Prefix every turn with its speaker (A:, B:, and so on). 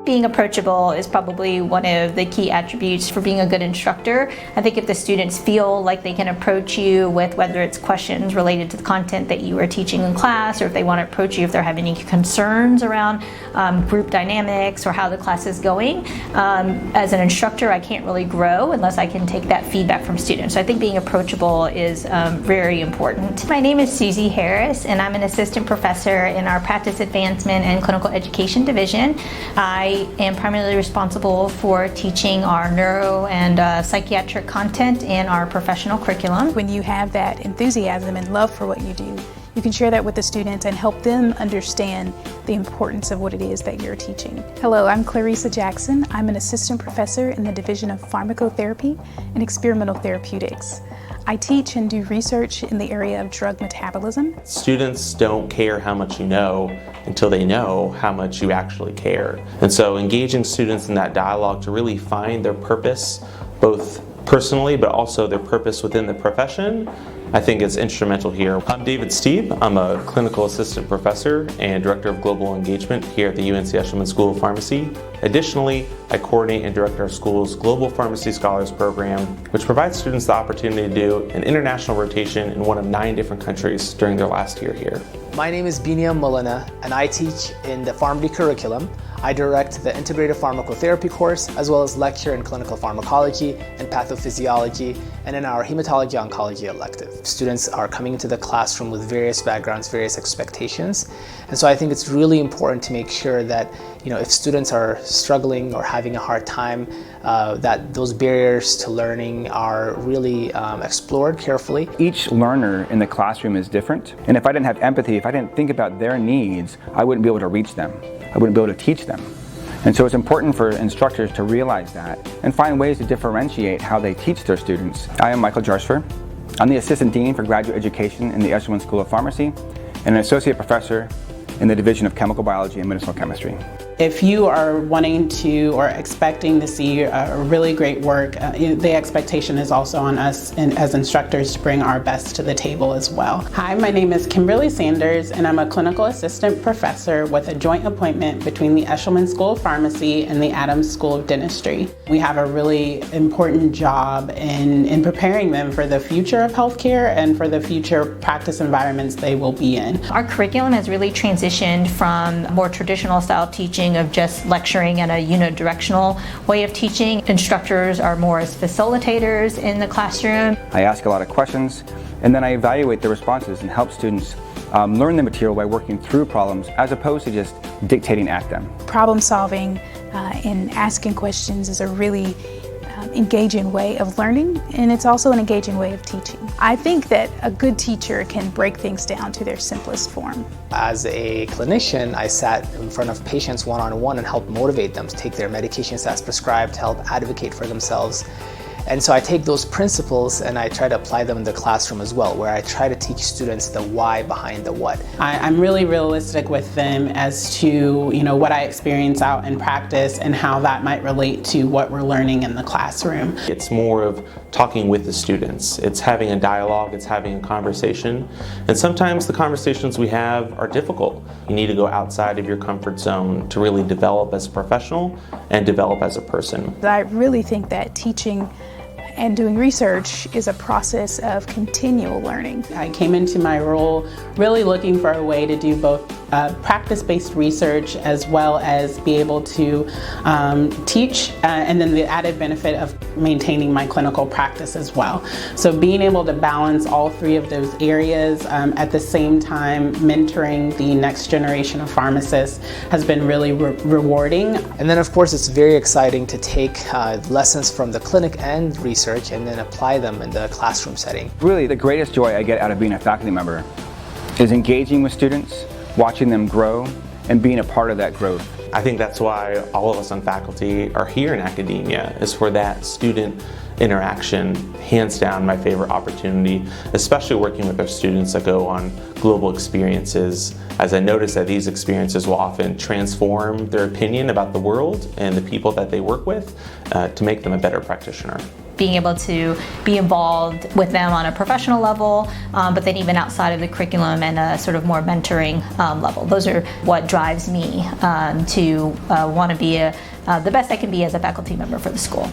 A: Being approachable is probably one of the key attributes for being a good instructor. I think if the students feel like they can approach you with whether it's questions related to the content that you are teaching in class, or if they want to approach you if they're having any concerns around group dynamics or how the class is going, as an instructor I can't really grow unless I can take that feedback from students. So I think being approachable is very important. My name is Suzie Harris, and I'm an assistant professor in our Practice Advancement and Clinical Education Division. I am primarily responsible for teaching our neuro and psychiatric content in our professional curriculum.
B: When you have that enthusiasm and love for what you do, you can share that with the students and help them understand the importance of what it is that you're teaching. Hello, I'm Klarissa Jackson. I'm an assistant professor in the Division of Pharmacotherapy and Experimental Therapeutics. I teach and do research in the area of drug metabolism.
C: Students don't care how much you know until they know how much you actually care. And so engaging students in that dialogue to really find their purpose, both personally but also their purpose within the profession, I think is instrumental here. I'm David Steeb. I'm a clinical assistant professor and director of global engagement here at the UNC Eshelman School of Pharmacy. Additionally, I coordinate and direct our school's Global Pharmacy Scholars Program, which provides students the opportunity to do an international rotation in one of 9 different countries during their last year here.
D: My name is Biniam Molina, and I teach in the PharmD curriculum. I direct the Integrative Pharmacotherapy course, as well as lecture in clinical pharmacology and pathophysiology, and in our hematology oncology elective. Students are coming into the classroom with various backgrounds, various expectations, and so I think it's really important to make sure that, if students are struggling or having a hard time, that those barriers to learning are really explored carefully.
E: Each learner in the classroom is different, and if I didn't have empathy, if I didn't think about their needs, I wouldn't be able to reach them. I wouldn't be able to teach them. And so it's important for instructors to realize that and find ways to differentiate how they teach their students. I am Michael Jarstfer. I'm the Assistant Dean for Graduate Education in the Eshelman School of Pharmacy and an Associate Professor in the Division of Chemical Biology and Medicinal Chemistry.
F: If you are wanting to or expecting to see a really great work, the expectation is also on us as instructors to bring our best to the table as well. Hi, my name is Kimberly Sanders, and I'm a clinical assistant professor with a joint appointment between the Eshelman School of Pharmacy and the Adams School of Dentistry. We have a really important job in preparing them for the future of healthcare and for the future practice environments they will be in.
A: Our curriculum has really transitioned from more traditional style teaching of just lecturing and a unidirectional way of teaching. Instructors are more as facilitators in the classroom.
E: I ask a lot of questions, and then I evaluate the responses and help students learn the material by working through problems as opposed to just dictating at them.
B: Problem solving and asking questions is a really engaging way of learning, and it's also an engaging way of teaching. I think that a good teacher can break things down to their simplest form.
D: As a clinician, I sat in front of patients one-on-one and helped motivate them to take their medications as prescribed, to help advocate for themselves. And so I take those principles and I try to apply them in the classroom as well, where I try to teach students the why behind the what.
F: I'm really realistic with them as to what I experience out in practice and how that might relate to what we're learning in the classroom.
C: It's more of talking with the students. It's having a dialogue, it's having a conversation. And sometimes the conversations we have are difficult. You need to go outside of your comfort zone to really develop as a professional and develop as a person.
B: I really think that teaching and doing research is a process of continual learning.
F: I came into my role really looking for a way to do both practice-based research as well as be able to teach, and then the added benefit of maintaining my clinical practice as well. So being able to balance all 3 of those areas at the same time mentoring the next generation of pharmacists has been really rewarding.
D: And then of course it's very exciting to take lessons from the clinic and research and then apply them in the classroom setting.
E: Really, the greatest joy I get out of being a faculty member is engaging with students, watching them grow, and being a part of that growth.
C: I think that's why all of us on faculty are here in academia, is for that student interaction. Hands down my favorite opportunity, especially working with our students that go on global experiences, as I notice that these experiences will often transform their opinion about the world and the people that they work with to make them a better practitioner.
A: being able to be involved with them on a professional level, but then even outside of the curriculum and a sort of more mentoring level. Those are what drives me to want to be the best I can be as a faculty member for the school.